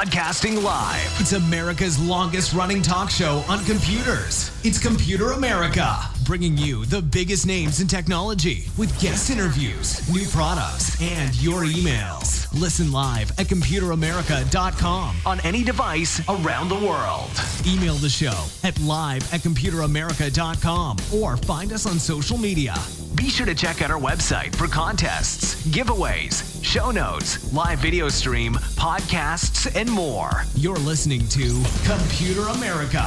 Broadcasting live. It's America's longest running talk show on computers. It's Computer America, bringing you the biggest names in technology with guest interviews, new products, and your emails. Listen live at computeramerica.com on any device around the world. Email the show at live@computeramerica.com or find us on social media. Be sure to check out our website for contests, giveaways, show notes, live video stream, podcasts, and more. You're listening to Computer America.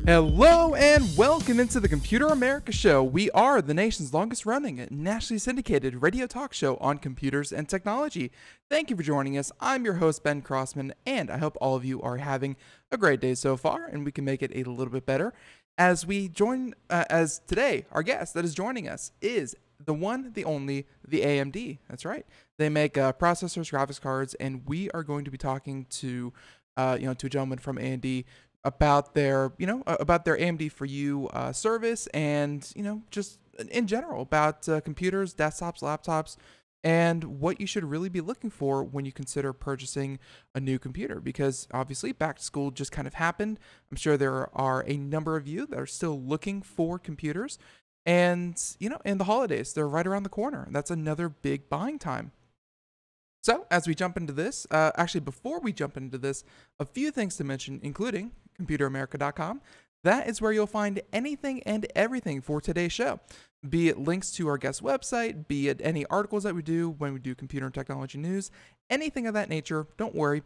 Hello and welcome into the Computer America Show. We are the nation's longest running, nationally syndicated radio talk show on computers and technology. Thank you for joining us. I'm your host, Ben Crossman, and I hope all of you are having a great day so far, and we can make it a little bit better. As we join, as today, our guest that is joining us is the one, the only, the AMD. That's right. They make processors, graphics cards, and we are going to be talking to, to a gentleman from AMD about their, about their AMD For You service, and just in general about computers, desktops, laptops, and what you should really be looking for when you consider purchasing a new computer. Because obviously, back to school just kind of happened. I'm sure there are a number of you that are still looking for computers, and in the holidays, they're right around the corner. That's another big buying time. So as we jump into this, actually before we jump into this, a few things to mention, including computeramerica.com. That is where you'll find anything and everything for today's show, be it links to our guest website, be it any articles that we do when we do computer and technology news, anything of that nature. Don't worry,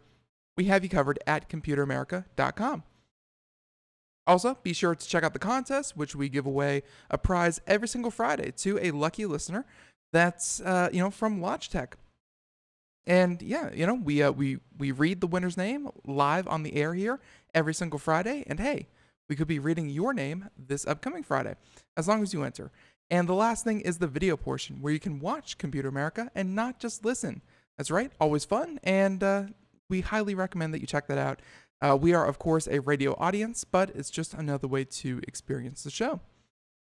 we have you covered at computeramerica.com. Also, be sure to check out the contest, which we give away a prize every single Friday to a lucky listener that's from Logitech. And yeah, we read the winner's name live on the air here every single Friday. And hey, we could be reading your name this upcoming Friday, as long as you enter. And the last thing is the video portion, where you can watch Computer America and not just listen. That's right, always fun, and we highly recommend that you check that out. We are, of course, a radio audience, but it's just another way to experience the show.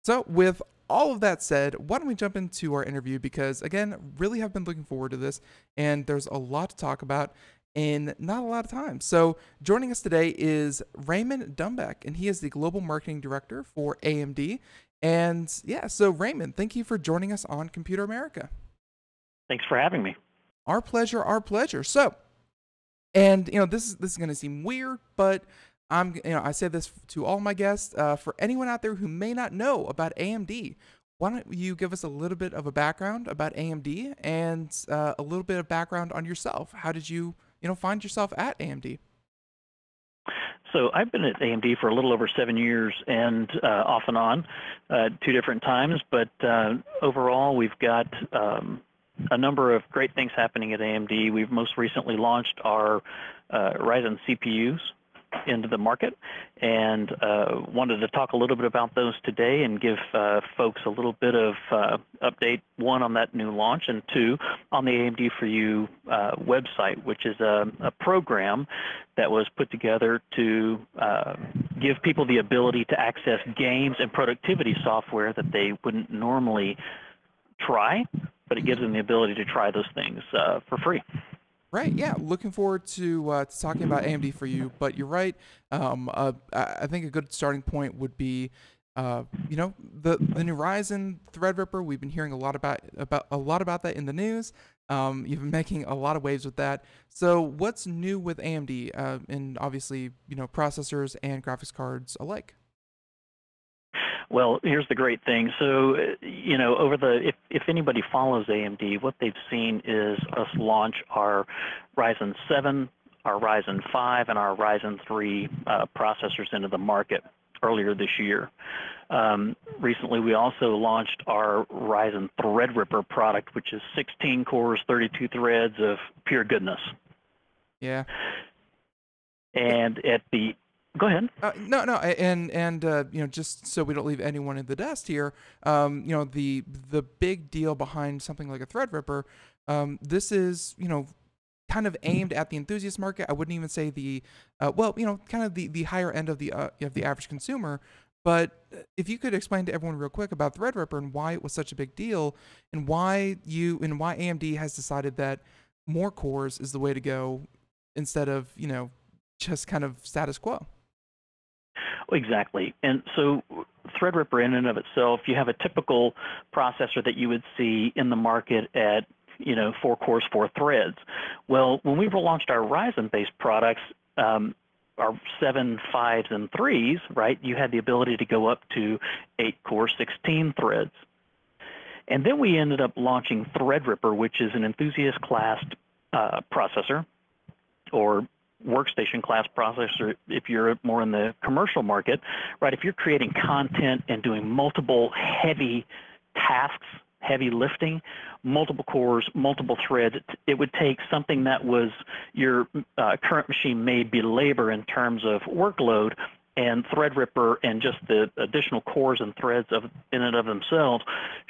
So with all of that said, why don't we jump into our interview, because again, really have been looking forward to this, and there's a lot to talk about in not a lot of time. So joining us today is Raymond Dumbeck, and he is the Global Marketing Director for AMD. And yeah, so Raymond, thank you for joining us on Computer America. Thanks for having me. Our pleasure, our pleasure. So, and this is going to seem weird, but I say this to all my guests. For anyone out there who may not know about AMD, why don't you give us a little bit of a background about AMD and a little bit of background on yourself? How did you, find yourself at AMD? So I've been at AMD for a little over 7 years, and off and on, 2 different times. But overall, we've got a number of great things happening at AMD. We've most recently launched our Ryzen CPUs into the market, and wanted to talk a little bit about those today and give folks a little bit of update, 1, on that new launch, and 2, on the AMD For You website, which is a program that was put together to give people the ability to access games and productivity software that they wouldn't normally try, but it gives them the ability to try those things for free. Right, yeah, looking forward to talking about AMD For You, but you're right. I think a good starting point would be, the new Ryzen Threadripper. We've been hearing a lot about that in the news. You've been making a lot of waves with that. So, what's new with AMD, and obviously, processors and graphics cards alike? Well, here's the great thing. So, if anybody follows AMD, what they've seen is us launch our Ryzen 7, our Ryzen 5, and our Ryzen 3 processors into the market earlier this year. Recently, we also launched our Ryzen Threadripper product, which is 16 cores, 32 threads of pure goodness. Yeah. And at the Go ahead. Just so we don't leave anyone in the dust here, the big deal behind something like a Threadripper, this is, kind of aimed at the enthusiast market. I wouldn't even say the, kind of the higher end of the average consumer. But if you could explain to everyone real quick about Threadripper and why it was such a big deal, and why AMD has decided that more cores is the way to go instead of, just kind of status quo. Exactly. And so Threadripper in and of itself, you have a typical processor that you would see in the market at 4 cores, 4 threads. Well, when we launched our Ryzen-based products, our 7, 5s, and 3s, right, you had the ability to go up to 8 cores, 16 threads. And then we ended up launching Threadripper, which is an enthusiast class processor, or workstation class processor if you're more in the commercial market, right? If you're creating content and doing multiple heavy tasks, heavy lifting, multiple cores, multiple threads, it would take something that was your current machine may be labor in terms of workload, and Threadripper and just the additional cores and threads in and of themselves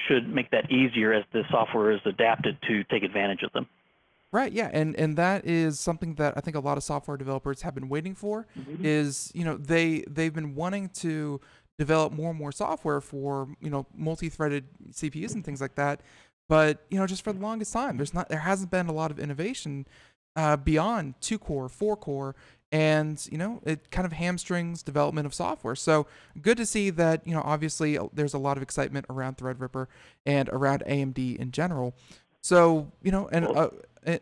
should make that easier as the software is adapted to take advantage of them. Right, yeah, and that is something that I think a lot of software developers have been waiting for. Is they've been wanting to develop more and more software for multi-threaded CPUs and things like that, but just for the longest time, there hasn't been a lot of innovation beyond 2-core, 4-core, and it kind of hamstrings development of software. So good to see that obviously there's a lot of excitement around Threadripper and around AMD in general. So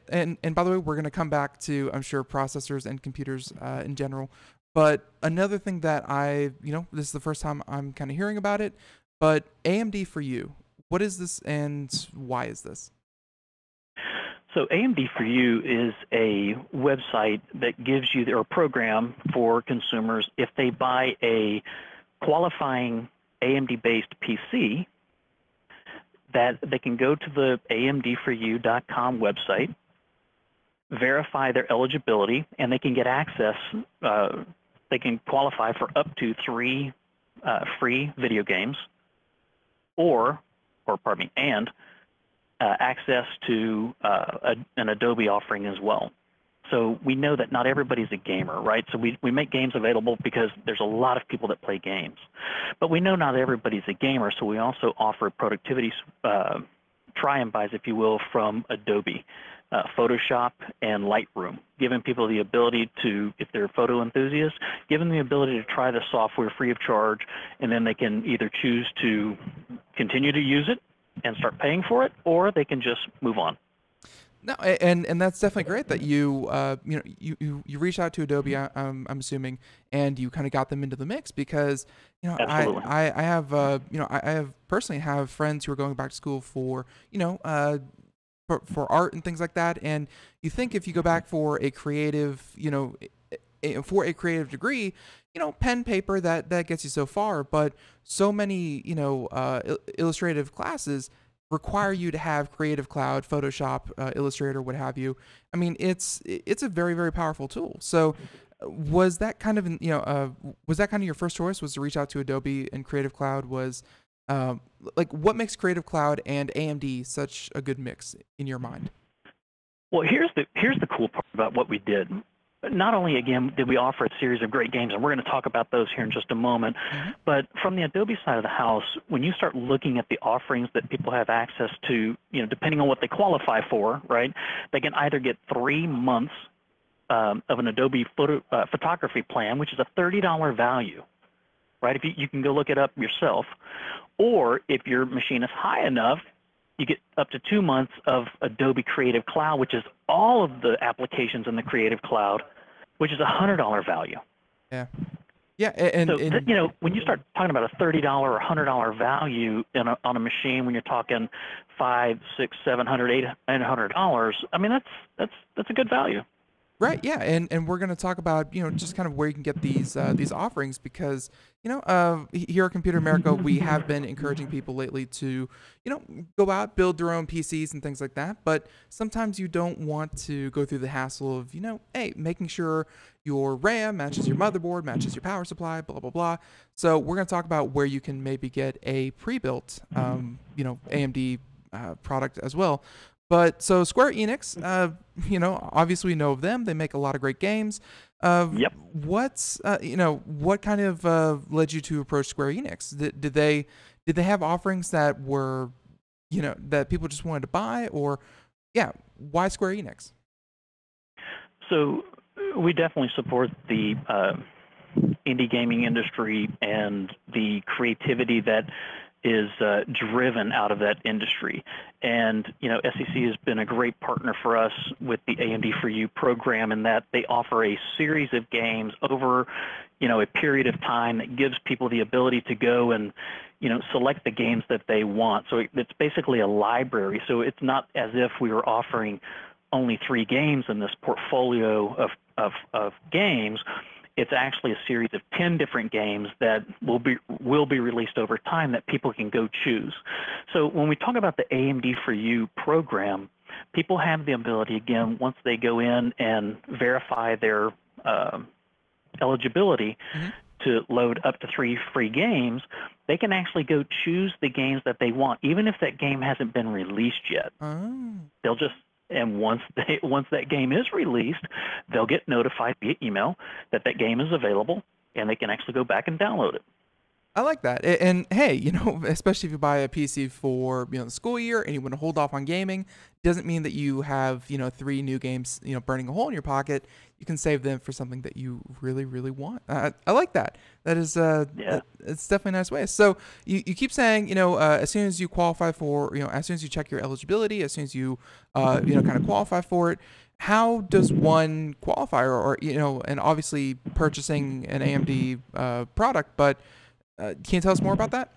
and by the way, we're going to come back to, I'm sure, processors and computers in general. But another thing that this is the first time I'm kind of hearing about it, but AMD For You, what is this and why is this? So AMD For You is a website that gives you, or a program for consumers, if they buy a qualifying AMD-based PC, that they can go to the amdforyou.com website, verify their eligibility, and they can get access. They can qualify for up to 3 free video games, and access to an Adobe offering as well. So we know that not everybody's a gamer, right? So we make games available because there's a lot of people that play games. But we know not everybody's a gamer, so we also offer productivity try and buys, if you will, from Adobe, Photoshop, and Lightroom, giving people the ability to, if they're photo enthusiasts, give them the ability to try the software free of charge, and then they can either choose to continue to use it and start paying for it, or they can just move on. No, and that's definitely great that you reached out to Adobe, I'm assuming, and you kind of got them into the mix because I have personally have friends who are going back to school for for art and things like that, and you think if you go back for a creative degree, pen, paper, that gets you so far, but so many illustrative classes require you to have Creative Cloud, Photoshop, Illustrator, what have you. I mean, it's a very, very powerful tool. So was that kind of your first choice, was to reach out to Adobe, and Creative Cloud was what makes Creative Cloud and AMD such a good mix in your mind? Well, here's the cool part about what we did. Not only, again, did we offer a series of great games, and we're going to talk about those here in just a moment, but from the Adobe side of the house, when you start looking at the offerings that people have access to, depending on what they qualify for, right, they can either get 3 months of an Adobe photography plan, which is a $30 value, right? If you can go look it up yourself, or if your machine is high enough, you get up to 2 months of Adobe Creative Cloud, which is all of the applications in the Creative Cloud, which is a $100 value. Yeah. Yeah, and so when you start talking about a $30 or $100 value on a machine, when you're talking $500, $600, $700, $800, I mean that's a good value. Right, yeah, and we're going to talk about just kind of where you can get these offerings because here at Computer America we have been encouraging people lately to go out, build their own PCs and things like that, but sometimes you don't want to go through the hassle of making sure your RAM matches your motherboard, matches your power supply, blah blah blah. So we're going to talk about where you can maybe get a pre-built AMD product as well. But so Square Enix, obviously we know of them. They make a lot of great games. Yep. What's what kind of led you to approach Square Enix? Did they have offerings that were, that people just wanted to buy, or why Square Enix? So we definitely support the indie gaming industry and the creativity that is driven out of that industry. And, SEC has been a great partner for us with the AMD For You program in that they offer a series of games over, a period of time that gives people the ability to go and, select the games that they want. So it's basically a library. So it's not as if we were offering only 3 games in this portfolio of games. It's actually a series of 10 different games that will be released over time that people can go choose. So when we talk about the AMD For You program, people have the ability, again, once they go in and verify their eligibility to load up to 3 free games, they can actually go choose the games that they want, even if that game hasn't been released yet. They'll just And once that game is released, they'll get notified via email that that game is available, and they can actually go back and download it. I like that. And hey, especially if you buy a PC for, the school year and you want to hold off on gaming, doesn't mean that you have, 3 new games, burning a hole in your pocket. You can save them for something that you really, really want. I like that. That is, it's definitely a nice way. So you keep saying, as soon as you qualify for, as soon as you check your eligibility, as soon as you, kind of qualify for it, how does one qualify or and obviously purchasing an AMD product, but can you tell us more about that?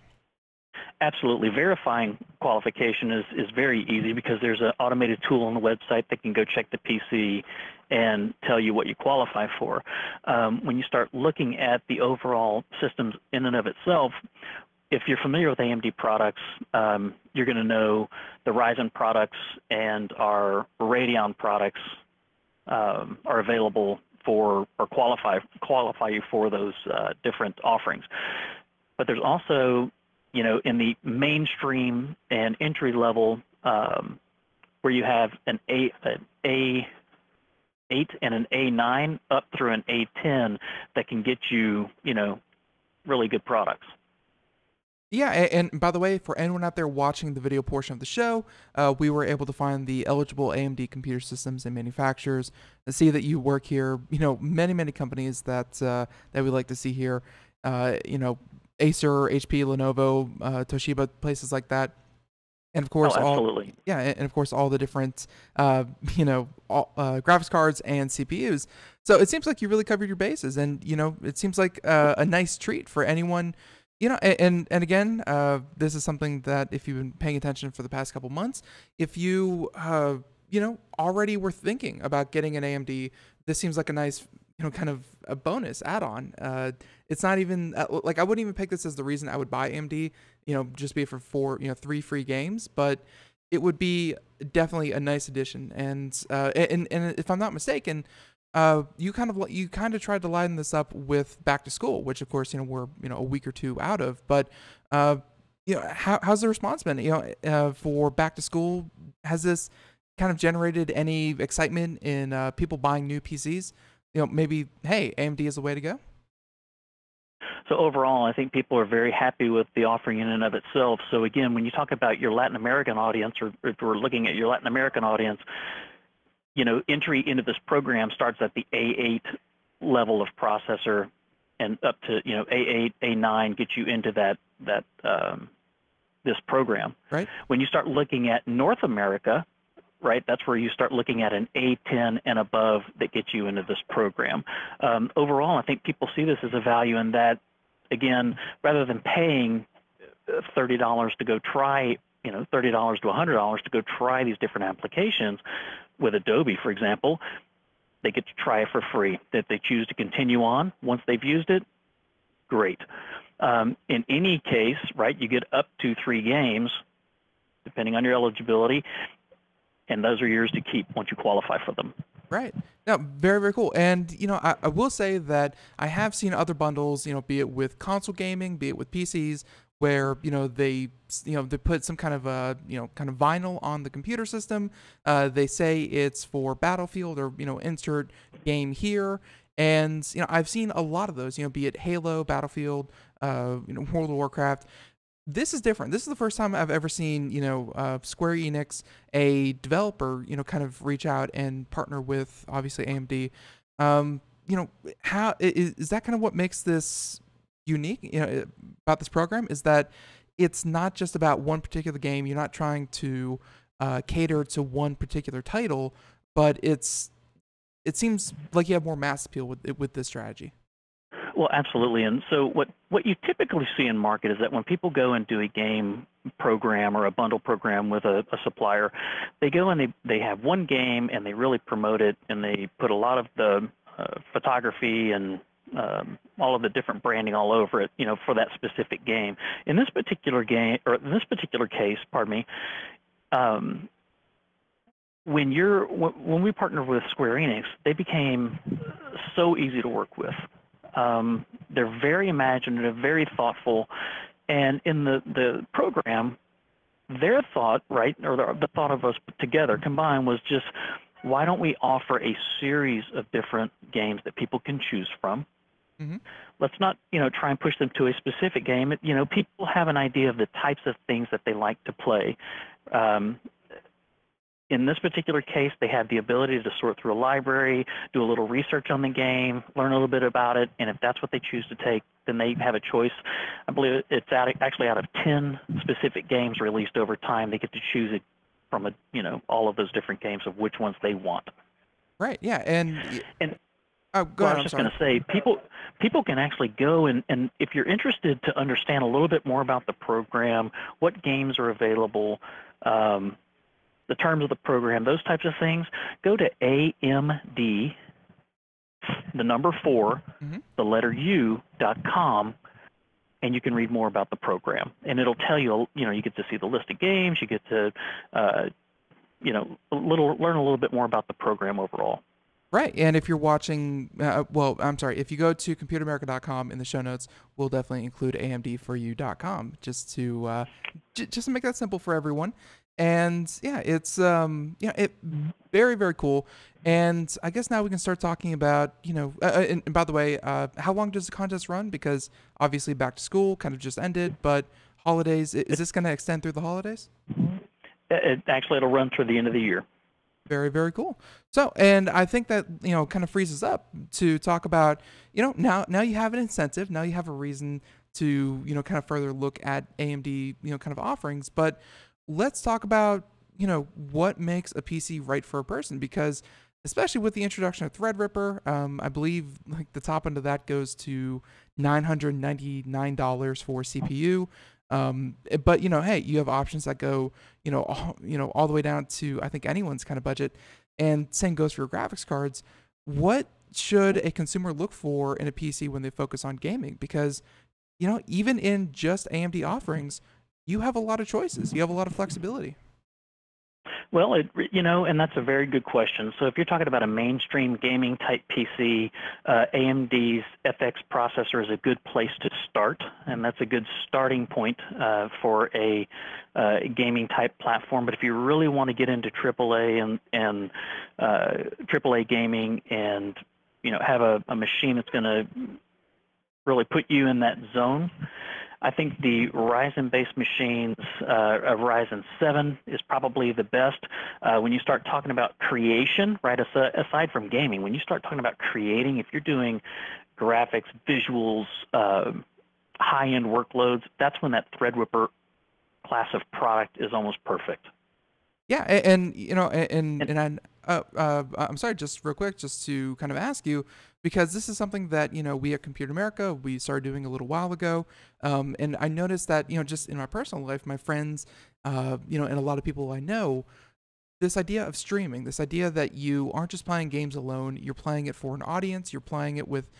Absolutely. Verifying qualification is very easy because there's an automated tool on the website that can go check the PC and tell you what you qualify for. When you start looking at the overall systems in and of itself, if you're familiar with AMD products, you're going to know the Ryzen products and our Radeon products are available for or qualify you for those different offerings. But there's also, in the mainstream and entry level, where you have an A8 and an A9 up through an A10 that can get you, really good products. Yeah, and by the way, for anyone out there watching the video portion of the show, we were able to find the eligible AMD computer systems and manufacturers and see that you work here. Many companies that we like to see here. Acer, HP, Lenovo, Toshiba, places like that, and of course, absolutely. And of course, all the different, graphics cards and CPUs. So it seems like you really covered your bases, and it seems like a nice treat for anyone. And again, this is something that if you've been paying attention for the past couple months, if you already were thinking about getting an AMD, this seems like a nice, kind of a bonus add-on. It's not even like I wouldn't even pick this as the reason I would buy AMD, just be for 3 free games, but it would be definitely a nice addition. And if I'm not mistaken, you kind of tried to line this up with back to school, which of course we're a week or 2 out of. But how's the response been? For back to school, has this kind of generated any excitement in people buying new PCs? Maybe hey, AMD is the way to go. So overall, I think people are very happy with the offering in and of itself. So again, when you talk about your Latin American audience, or if we're looking at your Latin American audience, entry into this program starts at the A8 level of processor, and up to A8, A9 gets you into that this program. Right. When you start looking at North America, right, that's where you start looking at an A10 and above that gets you into this program. Overall, I think people see this as a value in that, again, rather than paying $30 to go try, $30 to $100 to go try these different applications with Adobe, for example, they get to try it for free. If they choose to continue on once they've used it, great. In any case, right, you get up to 3 games, depending on your eligibility, and those are yours to keep once you qualify for them. Right. No, very, very cool. And, I will say that I have seen other bundles, be it with console gaming, be it with PCs, where they put some kind of kind of vinyl on the computer system. They say it's for Battlefield or insert game here, and I've seen a lot of those. Be it Halo, Battlefield, World of Warcraft. This is different. This is the first time I've ever seen Square Enix, a developer, kind of reach out and partner with obviously AMD. How is that kind of what makes this unique about this program, is that it's not just about one particular game. You're not trying to cater to one particular title, but it seems like you have more mass appeal with this strategy. Well, absolutely. And so what you typically see in market is that when people go and do a game program or a bundle program with a supplier, they go and they have one game and they really promote it, and they put a lot of the photography and all of the different branding all over it, for that specific game. In this particular game, or in this particular case, pardon me, when we partnered with Square Enix, they became so easy to work with. They're very imaginative, very thoughtful, and in the program, their thought, right, or the thought of us together combined was just, why don't we offer a series of different games that people can choose from? Mm-hmm. Let's not, try and push them to a specific game. People have an idea of the types of things that they like to play. In this particular case, they have the ability to sort through a library, do a little research on the game, learn a little bit about it, and if that's what they choose to take, then they have a choice. I believe it's actually out of 10 specific games released over time. They get to choose it from all of those different games of which ones they want. Right. Yeah. And go ahead. I was just going to say, people can actually go and if you're interested to understand a little bit more about the program, what games are available, the terms of the program, those types of things, go to AMD, the number 4, the letter U.com, and you can read more about the program. And it'll tell you, you get to see the list of games, you get to, learn a little bit more about the program overall. Right, and if you're watching, if you go to computeramerica.com in the show notes, we'll definitely include AMDforyou.com just to make that simple for everyone. And yeah, it's very, very cool. And I guess now we can start talking about and by the way, how long does the contest run? Because obviously back to school kind of just ended, but holidays, is this going to extend through the holidays? It'll run through the end of the year. Very, very cool. So, and I think that, kind of frees us up to talk about, now you have an incentive, now you have a reason to, kind of further look at AMD, kind of offerings, but let's talk about, what makes a PC right for a person, because especially with the introduction of Threadripper, I believe like the top end of that goes to $999 for CPU. But hey, you have options that go, all the way down to, I think, anyone's kind of budget, and same goes for your graphics cards. What should a consumer look for in a PC when they focus on gaming? Because, even in just AMD offerings, you have a lot of choices. You have a lot of flexibility. Well, and that's a very good question. So if you're talking about a mainstream gaming type PC, AMD's FX processor is a good place to start, and that's a good starting point for a gaming type platform. But if you really want to get into AAA and AAA gaming and have a machine that's going to really put you in that zone, I think the Ryzen-based machines, Ryzen 7 is probably the best. When you start talking about creation, right, aside from gaming, when you start talking about creating, if you're doing graphics, visuals, high-end workloads, that's when that Threadripper class of product is almost perfect. Yeah, and I'm sorry, just real quick, just to kind of ask you, because this is something that, we at Computer America, we started doing a little while ago. And I noticed that, just in my personal life, my friends, and a lot of people I know, this idea of streaming, this idea that you aren't just playing games alone, you're playing it for an audience, you're playing it with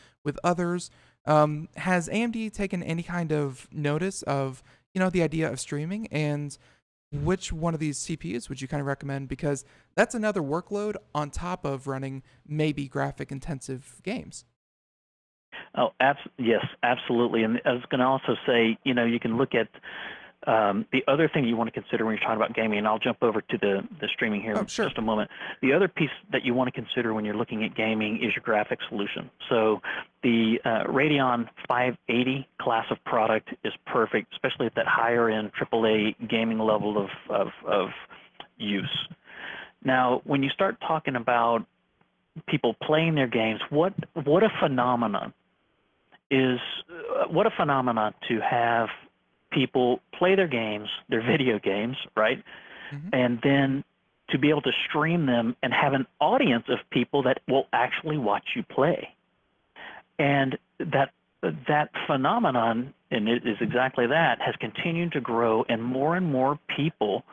others. Has AMD taken any kind of notice of, the idea of streaming, and which one of these CPUs would you kind of recommend? Because that's another workload on top of running maybe graphic intensive games. Oh, yes, absolutely. And I was going to also say, you can look at the other thing you want to consider when you're talking about gaming, and I'll jump over to the streaming here in Sure. just a moment. The other piece that you want to consider when you're looking at gaming is your graphics solution. So the Radeon 580 class of product is perfect, especially at that higher end AAA gaming level of use. Now, when you start talking about people playing their games, what a phenomenon to have people play their games, their video games, right? Mm-hmm. And then to be able to stream them and have an audience of people that will actually watch you play. And that phenomenon, and it is exactly that, has continued to grow, and more people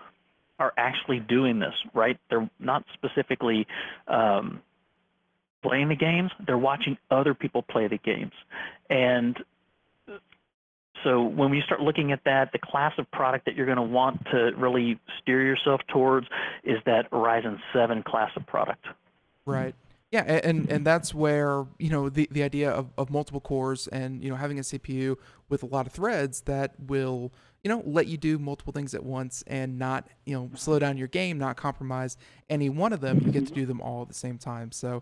are actually doing this, right? They're not specifically playing the games, they're watching other people play the games. And so when we start looking at that, the class of product that you're going to want to really steer yourself towards is that Ryzen 7 class of product. Right. Yeah, and that's where, the idea of multiple cores and, having a CPU with a lot of threads that will, let you do multiple things at once and not, slow down your game, not compromise any one of them. You get to do them all at the same time. So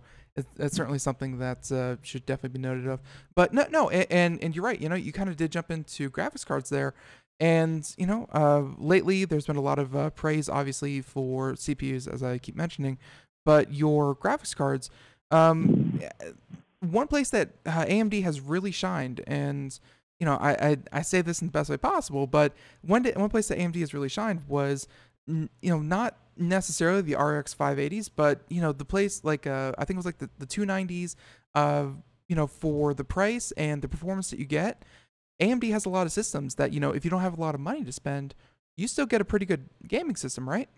that's certainly something that should definitely be noted of. But no, and you're right. You kind of did jump into graphics cards there. And, lately there's been a lot of praise, obviously, for CPUs, as I keep mentioning. But your graphics cards, one place that AMD has really shined, and I say this in the best way possible, but one place that AMD has really shined was, not necessarily the RX 580s, but the place like I think it was like the 290s, for the price and the performance that you get. AMD has a lot of systems that if you don't have a lot of money to spend, you still get a pretty good gaming system, right?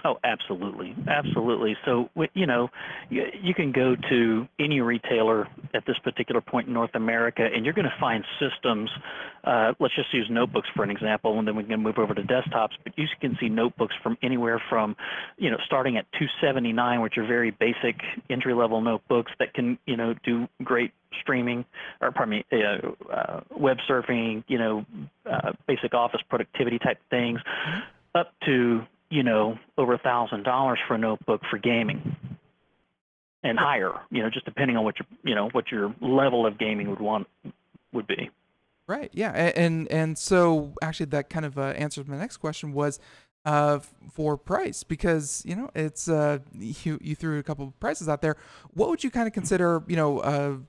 Oh, absolutely. So, you can go to any retailer at this particular point in North America, and you're going to find systems. Let's just use notebooks for an example, and then we can move over to desktops. But you can see notebooks from anywhere from, starting at $279, which are very basic entry-level notebooks that can, do great streaming, or web surfing, basic office productivity type things, up to over $1,000 for a notebook for gaming, and higher, just depending on what your level of gaming would be. Right. Yeah. And so actually that kind of answers my next question was for price, because it's you threw a couple of prices out there. What would you kind of consider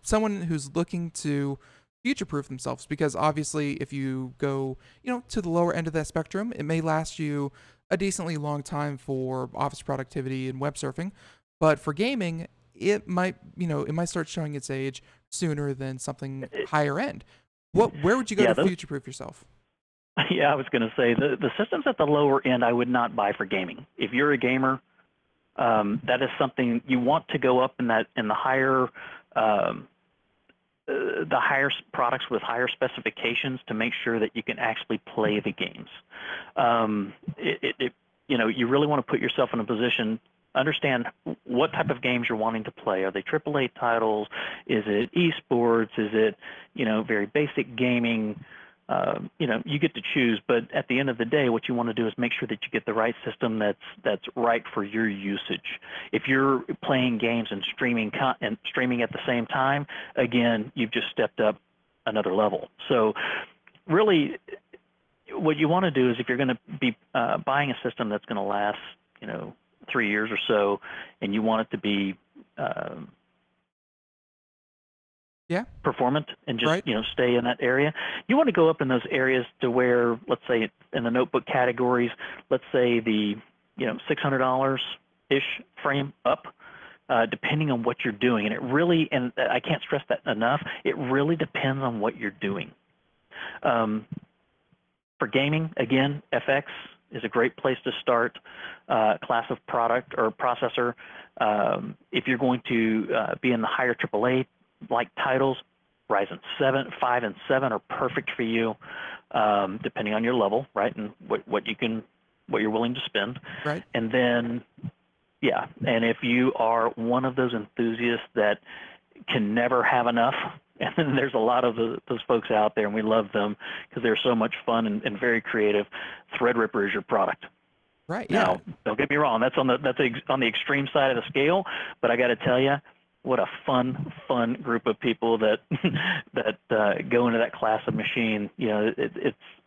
someone who's looking to future-proof themselves? Because obviously if you go to the lower end of that spectrum, it may last you a decently long time for office productivity and web surfing, but for gaming, it might start showing its age sooner than something higher end. Where would you go to future-proof yourself? Yeah, I was going to say the systems at the lower end I would not buy for gaming. If you're a gamer, that is something you want to go up in the higher products with higher specifications to make sure that you can actually play the games. You really want to put yourself in a position, understand what type of games you're wanting to play. Are they AAA titles? Is it esports? Is it, very basic gaming? You get to choose, but at the end of the day, what you want to do is make sure that you get the right system that's right for your usage. If you're playing games and streaming at the same time, again, you've just stepped up another level. So really, what you want to do is, if you're going to be buying a system that's going to last, 3 years or so, and you want it to be performant and just stay in that area, you want to go up in those areas to where, let's say in the notebook categories, let's say the $600 ish frame up, depending on what you're doing. And it really, and I can't stress that enough, it really depends on what you're doing. For gaming, again, FX is a great place to start. Class of product or processor. If you're going to be in the higher AAA like titles, Ryzen 5 and 7 are perfect for you, depending on your level, right, and what you're willing to spend. Right. And then, and if you are one of those enthusiasts that can never have enough. And then there's a lot of those folks out there, and we love them because they're so much fun and very creative. Threadripper is your product. Right. Yeah. Now, don't get me wrong. That's on the extreme side of the scale. But I got to tell you, what a fun group of people that go into that class of machine. You know,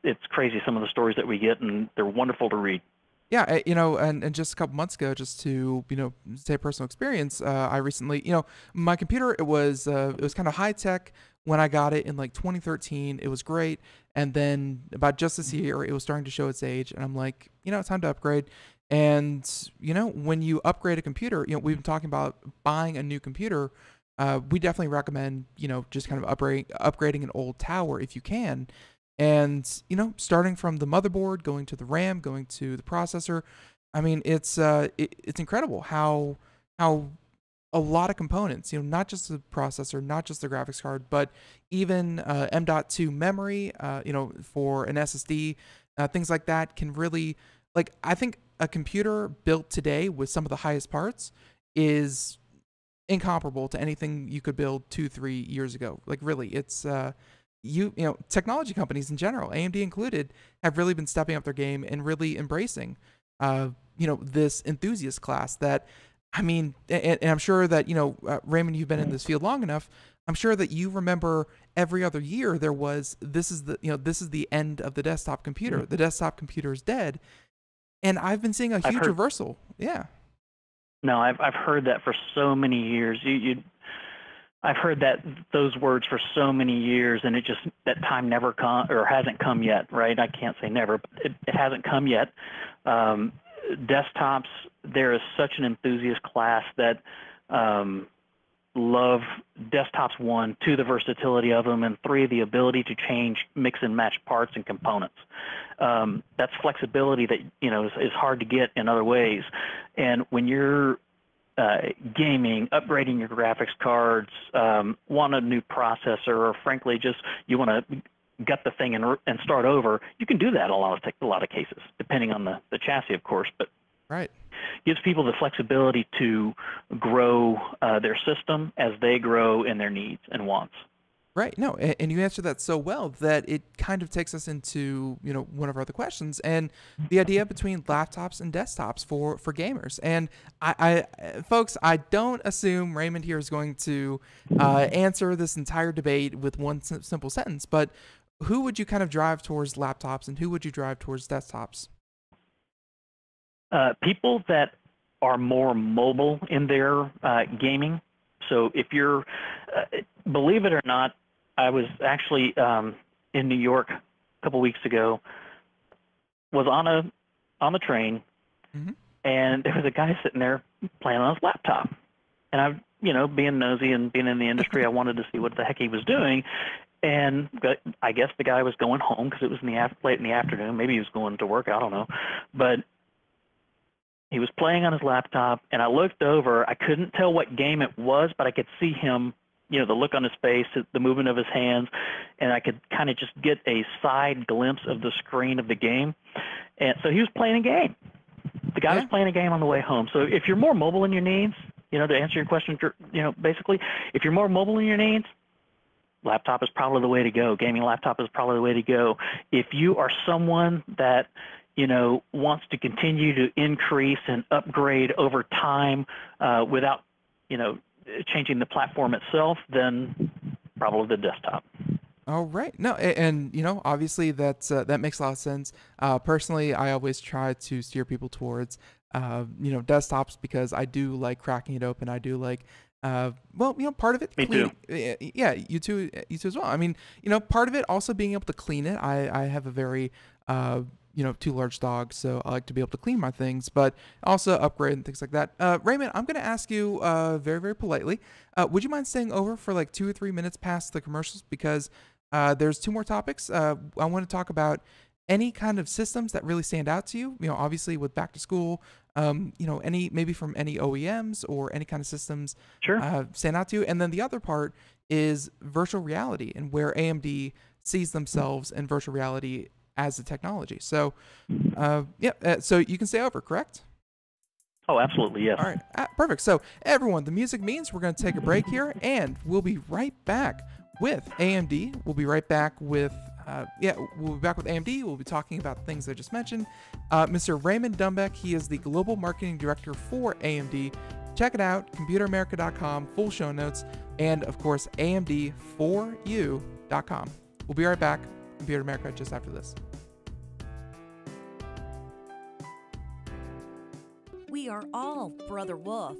it's crazy some of the stories that we get, and they're wonderful to read. Yeah, you know, and just a couple months ago, just to, you know, say personal experience, I recently, you know, my computer, it was kind of high tech when I got it in like 2013. It was great, and then about just this year, it was starting to show its age, and I'm like, you know, it's time to upgrade. And you know, when you upgrade a computer, you know, we've been talking about buying a new computer. We definitely recommend, you know, just kind of upgrading an old tower if you can. And, you know, starting from the motherboard, going to the RAM, going to the processor, I mean, it's incredible how a lot of components, you know, not just the processor, not just the graphics card, but even M.2 memory, you know, for an SSD, things like that can really, like, I think a computer built today with some of the highest parts is incomparable to anything you could build 2-3 years ago. Like, really, it's you know, technology companies in general, AMD included, have really been stepping up their game and really embracing, you know, this enthusiast class that, I mean, and I'm sure that, you know, Raymond, you've been in this field long enough. I'm sure that you remember every other year there was, this is the end of the desktop computer. The desktop computer is dead. And I've been seeing a huge reversal. Yeah. No, I've heard that for so many years. I've heard those words for so many years, and that time never hasn't come yet, right? I can't say never, but it hasn't come yet. Desktops, there is such an enthusiast class that love desktops, 1, 2, the versatility of them, and 3, the ability to change, mix and match parts and components. That's flexibility that, you know, is hard to get in other ways. And when you're gaming, upgrading your graphics cards, want a new processor, or frankly, just you want to gut the thing and start over, you can do that in a lot of cases, depending on the chassis, of course. But right, gives people the flexibility to grow their system as they grow in their needs and wants. Right. No, and you answered that so well that it kind of takes us into, you know, one of our other questions, and the idea between laptops and desktops for gamers. And I folks, I don't assume Raymond here is going to answer this entire debate with one simple sentence, but who would you kind of drive towards laptops, and who would you drive towards desktops? People that are more mobile in their gaming. So if you're, believe it or not, I was actually in New York a couple weeks ago, was on the train, and there was a guy sitting there playing on his laptop. And I, you know, being nosy and being in the industry, I wanted to see what the heck he was doing. And I guess the guy was going home because it was late in the afternoon. Maybe he was going to work, I don't know. But he was playing on his laptop, and I looked over. I couldn't tell what game it was, but I could see him, you know, the look on his face, the movement of his hands, and I could kind of just get a side glimpse of the screen of the game. And so he was playing a game. The guy was playing a game on the way home. So if you're more mobile in your needs, you know, to answer your question, you know, basically, if you're more mobile in your needs, laptop is probably the way to go. Gaming laptop is probably the way to go. If you are someone that, you know, wants to continue to increase and upgrade over time without, you know, changing the platform itself, then probably the desktop. Oh, right. No, and you know, obviously that makes a lot of sense. Personally, I always try to steer people towards, you know, desktops because I do like cracking it open. I do like, well, you know, part of it. Me too. Yeah, you too as well. I mean, you know, part of it also being able to clean it. I have a very, you know, 2 large dogs, so I like to be able to clean my things, but also upgrade and things like that. Raymond, I'm going to ask you very, very politely, would you mind staying over for like 2 or 3 minutes past the commercials? Because there's 2 more topics. I want to talk about any kind of systems that really stand out to you, you know, obviously with back to school, you know, maybe from any OEMs or any kind of systems stand out to you. And then the other part is virtual reality and where AMD sees themselves in virtual reality as a technology. So, so you can stay over, correct? Oh, absolutely, yes. All right, perfect. So everyone, the music means we're going to take a break here, and we'll be right back with AMD. We'll be right back with we'll be back with AMD. We'll be talking about the things I just mentioned. Mr. Raymond Dumbeck, he is the Global Marketing Director for AMD. Check it out, computeramerica.com, full show notes, and of course, AMD4U.com. We'll be right back, Computer America, just after this. We are all Brother Wolf.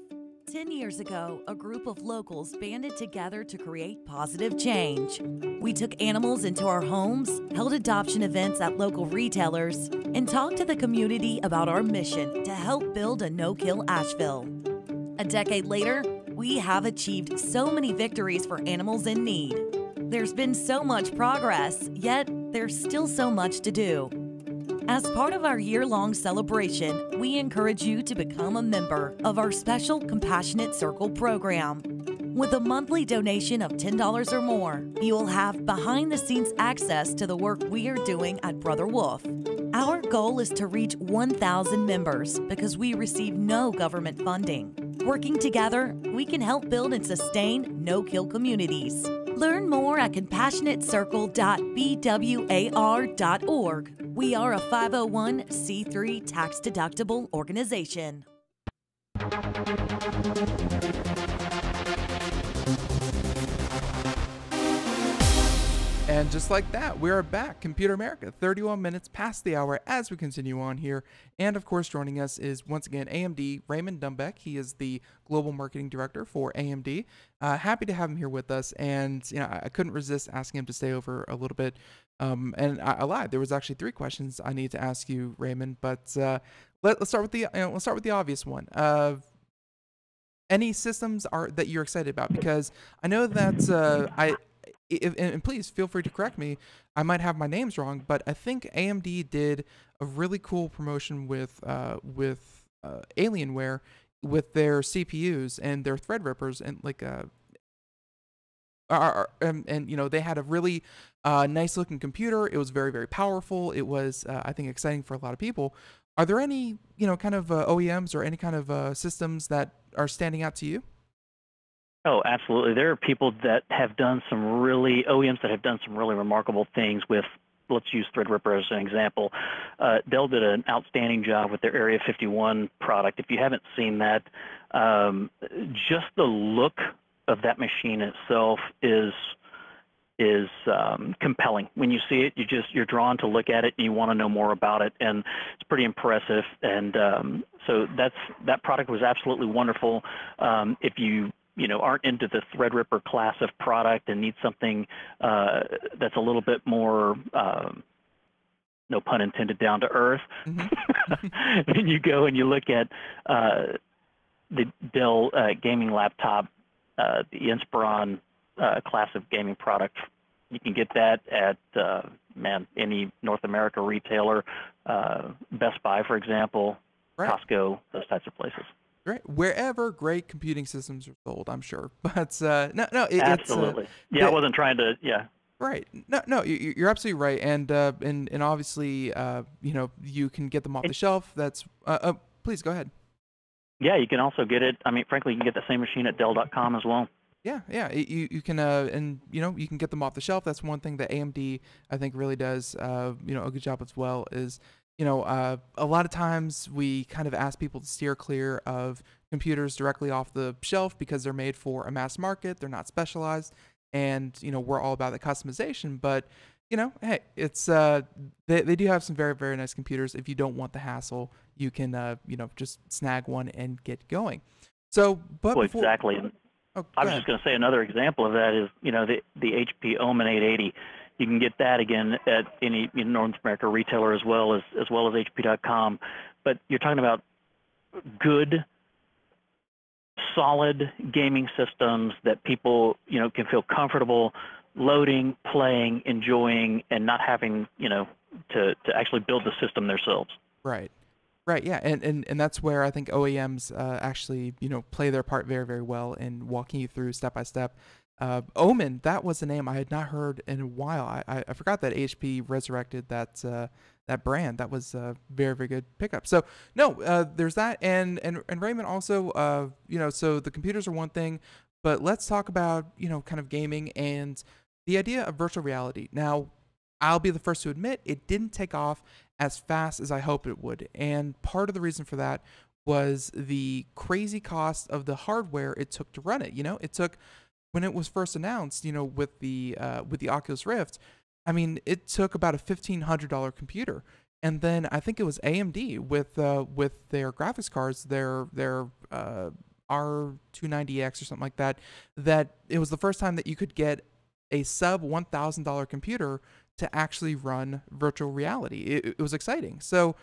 10 years ago, a group of locals banded together to create positive change. We took animals into our homes, held adoption events at local retailers, and talked to the community about our mission to help build a no-kill Asheville. A decade later, we have achieved so many victories for animals in need. There's been so much progress, yet there's still so much to do. As part of our year-long celebration, we encourage you to become a member of our special Compassionate Circle program. With a monthly donation of $10 or more, you will have behind-the-scenes access to the work we are doing at Brother Wolf. Our goal is to reach 1,000 members because we receive no government funding. Working together, we can help build and sustain no-kill communities. Learn more at compassionatecircle.bwar.org. We are a 501c3 tax-deductible organization. And just like that, we're back, Computer America, 31 minutes past the hour as we continue on here. And of course, joining us is once again AMD, Raymond Dumbeck. He is the Global Marketing Director for AMD. Happy to have him here with us. And I couldn't resist asking him to stay over a little bit. And I lied. There was actually 3 questions I need to ask you, Raymond. But let's start with the obvious one. Any systems that you're excited about? Because I know that and please feel free to correct me, I might have my names wrong, but I think AMD did a really cool promotion with Alienware with their CPUs and their Threadrippers, and they had a really nice looking computer. It was very, very powerful. It was I think exciting for a lot of people. Are there any kind of OEMs or any kind of systems that are standing out to you? Oh, absolutely. There are people that have done OEMs that have done some really remarkable things with, let's use Threadripper as an example. Dell did an outstanding job with their Area 51 product. If you haven't seen that, just the look of that machine itself is compelling. When you see it, you're drawn to look at it and you want to know more about it, and it's pretty impressive. And so that product was absolutely wonderful. If you aren't into the Threadripper class of product and need something that's a little bit more, no pun intended, down to earth, and you go and you look at the Dell gaming laptop, the Inspiron class of gaming product, you can get that at any North America retailer, Best Buy, for example, right. Costco, those types of places. Right, wherever great computing systems are sold, I'm sure. But no, absolutely. I wasn't trying to. Yeah. Right. No, you're absolutely right, and obviously, you can get them off the shelf. That's please go ahead. Yeah, you can also get it. I mean, frankly, you can get the same machine at Dell.com as well. Yeah. You can you can get them off the shelf. That's one thing that AMD I think really does a good job as well. Is a lot of times we kind of ask people to steer clear of computers directly off the shelf because they're made for a mass market. They're not specialized, and we're all about the customization. But hey, it's they do have some very, very nice computers. If you don't want the hassle, you can just snag one and get going. So, but exactly. I was just going to say another example of that is the HP Omen 880. You can get that again at any North America retailer as well as HP.com. But you're talking about good, solid gaming systems that people can feel comfortable loading, playing, enjoying, and not having to actually build the system themselves. Right. Yeah, and that's where I think OEMs actually play their part very, very well in walking you through step by step. Omen, that was a name I had not heard in a while. I forgot that HP resurrected that brand. That was a very, very good pickup. So no, there's that. And Raymond also, so the computers are one thing, but let's talk about, kind of gaming and the idea of virtual reality. Now, I'll be the first to admit it didn't take off as fast as I hoped it would. And part of the reason for that was the crazy cost of the hardware it took to run it. It took, when it was first announced, with the Oculus Rift, I mean, it took about a $1,500 computer. And then I think it was AMD with their graphics cards, their R290X or something like that, that it was the first time that you could get a sub $1,000 computer to actually run virtual reality. It was exciting. So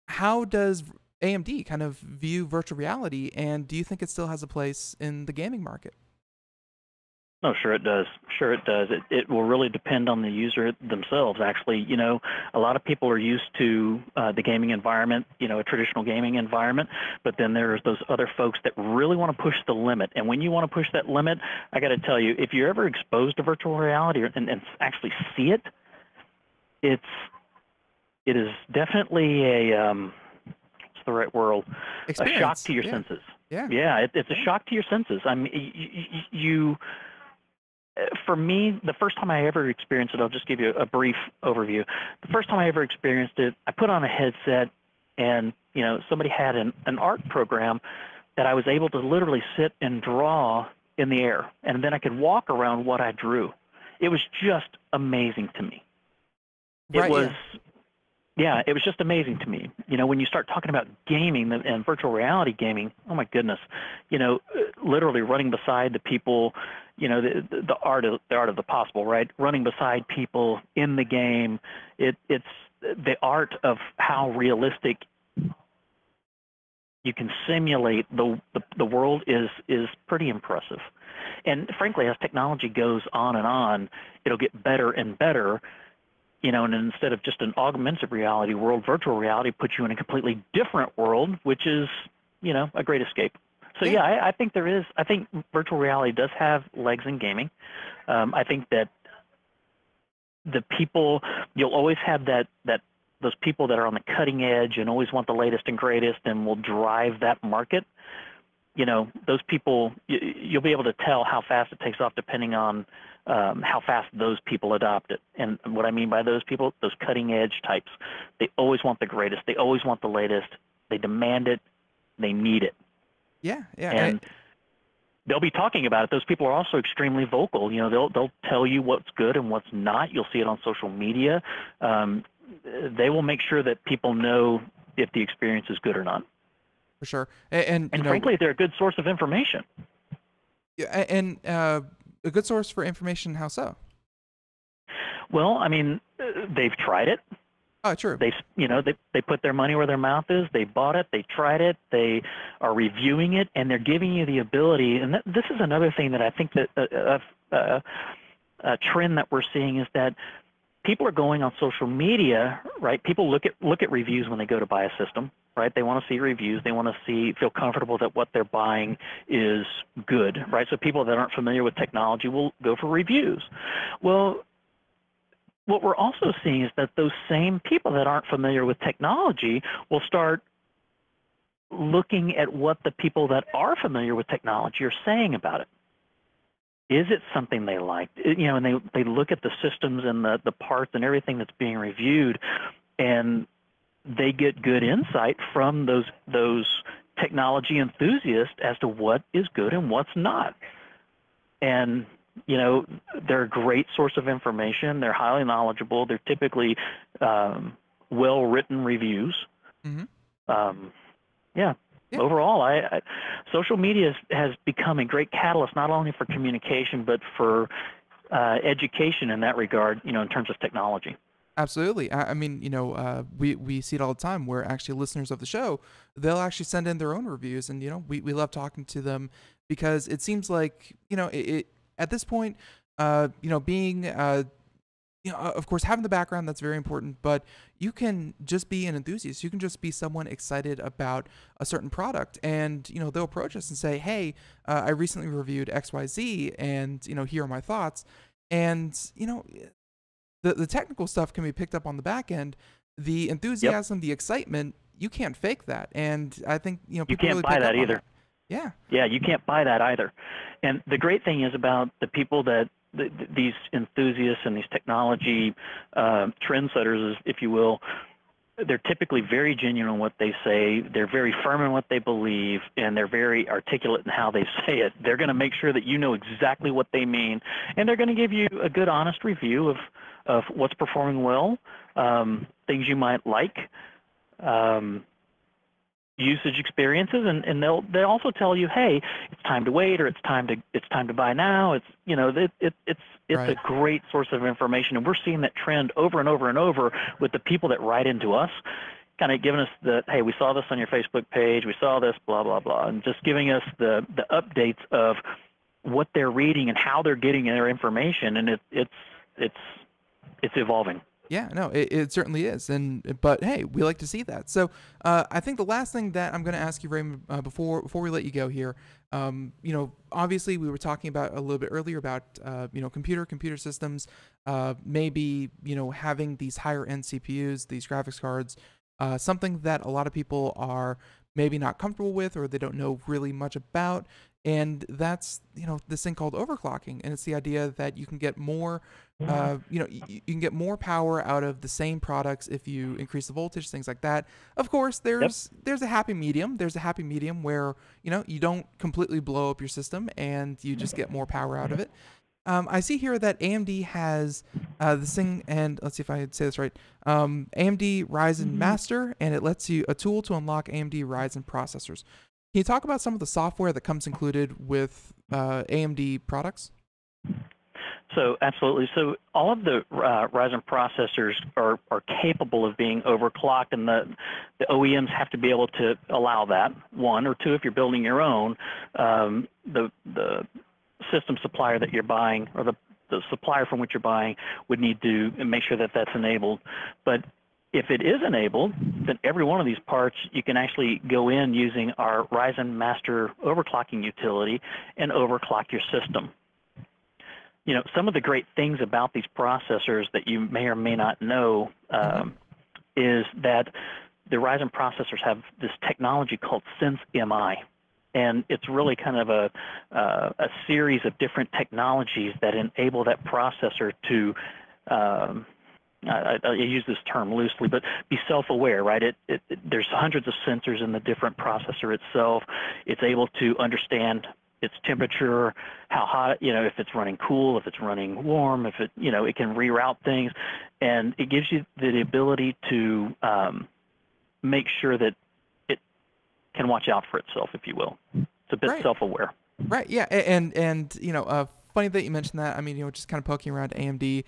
how does AMD kind of view virtual reality, and do you think it still has a place in the gaming market? Oh, sure it does. Sure it does. It will really depend on the user themselves, actually. A lot of people are used to the gaming environment, a traditional gaming environment, but then there's those other folks that really want to push the limit. And when you want to push that limit, I got to tell you, if you're ever exposed to virtual reality and actually see it, it is definitely what's the right word? Experience. A shock to your senses. Yeah, it's a shock to your senses. I mean, for me, the first time I ever experienced it, I'll just give you a brief overview. The first time I ever experienced it, I put on a headset, and somebody had an art program that I was able to literally sit and draw in the air, and then I could walk around what I drew. It was just amazing to me. It was just amazing to me. When you start talking about gaming and virtual reality gaming, oh my goodness, literally running beside the people, the art of the possible, right? Running beside people in the game. It's the art of how realistic you can simulate the world is pretty impressive. And frankly, as technology goes on, it'll get better and better. And instead of just an augmented reality world, virtual reality puts you in a completely different world, which is, a great escape. So yeah, I think I think virtual reality does have legs in gaming. I think that the people, you'll always have those people that are on the cutting edge and always want the latest and greatest and will drive that market. Those people, you'll be able to tell how fast it takes off depending on how fast those people adopt it. And what I mean by those people, those cutting edge types, they always want the greatest. They always want the latest. They demand it. They need it. Yeah. And they'll be talking about it. Those people are also extremely vocal. They'll tell you what's good and what's not. You'll see it on social media. They will make sure that people know if the experience is good or not. For sure. And frankly, they're a good source of information. Yeah, and a good source for information, how so? Well, I mean, they've tried it. Oh, true. They put their money where their mouth is. They bought it. They tried it. They are reviewing it, and they're giving you the ability. And this is another thing that I think that a trend that we're seeing is that people are going on social media, right? People look at reviews when they go to buy a system, right? They want to see reviews. They want to feel comfortable that what they're buying is good, right? So people that aren't familiar with technology will go for reviews. Well, what we're also seeing is that those same people that aren't familiar with technology will start looking at what the people that are familiar with technology are saying about it. Is it something they like? And they look at the systems and the parts and everything that's being reviewed, and they get good insight from those technology enthusiasts as to what is good and what's not. And they're a great source of information. They're highly knowledgeable. They're typically well-written reviews. Mm-hmm. Yeah. Overall, social media has become a great catalyst not only for communication but for education in that regard. In terms of technology. Absolutely. I mean, we see it all the time where actually listeners of the show, they'll actually send in their own reviews, and we love talking to them because it seems like it at this point, being of course, having the background, that's very important, but you can just be an enthusiast. You can just be someone excited about a certain product, and they'll approach us and say, hey, I recently reviewed XYZ, and here are my thoughts. And the technical stuff can be picked up on the back end. the enthusiasm, the excitement, you can't fake that. And I think, people you can't really buy pick that up on either. Yeah. Yeah, you can't buy that either. And the great thing is about the people that these enthusiasts and these technology trendsetters, if you will, they're typically very genuine in what they say. They're very firm in what they believe, and they're very articulate in how they say it. They're going to make sure that you know exactly what they mean, and they're going to give you a good, honest review of what's performing well, things you might like, usage experiences, and they'll also tell you, hey, it's time to wait, or it's time to buy now. It's it's Right. a great source of information, and we're seeing that trend over and over and over with the people that write into us, kind of giving us the, hey, we saw this on your Facebook page, we saw this, blah blah blah, and just giving us the updates of what they're reading and how they're getting their information, and it's evolving. Yeah, no, it certainly is, but hey, we like to see that. So I think the last thing that I'm going to ask you, Raymond, before we let you go here, obviously we were talking about a little bit earlier about computer systems, maybe having these higher end CPUs, these graphics cards, something that a lot of people are maybe not comfortable with or they don't know really much about. And that's, this thing called overclocking. And it's the idea that you can get more, you can get more power out of the same products if you increase the voltage, things like that. Of course, there's a happy medium. There's a happy medium where, you don't completely blow up your system and you just get more power out of it. I see here that AMD has this thing, and let's see if I say this right, AMD Ryzen Master, and it lets you a tool to unlock AMD Ryzen processors. Can you talk about some of the software that comes included with AMD products? So absolutely. So all of the Ryzen processors are capable of being overclocked, and the OEMs have to be able to allow that, one, or two, if you're building your own, the system supplier that you're buying, or the supplier from which you're buying, would need to make sure that that's enabled. But if it is enabled, then every one of these parts, you can actually go in using our Ryzen Master overclocking utility and overclock your system. Some of the great things about these processors that you may or may not know is that the Ryzen processors have this technology called SenseMI. And it's really kind of a series of different technologies that enable that processor to I use this term loosely, but be self-aware, right? There's hundreds of sensors in the different processor itself. It's able to understand its temperature, how hot, if it's running cool, if it's running warm, if it, it can reroute things, and it gives you the ability to make sure that it can watch out for itself, if you will. It's a bit self-aware. Right. Yeah. And funny that you mentioned that. I mean, just kind of poking around AMD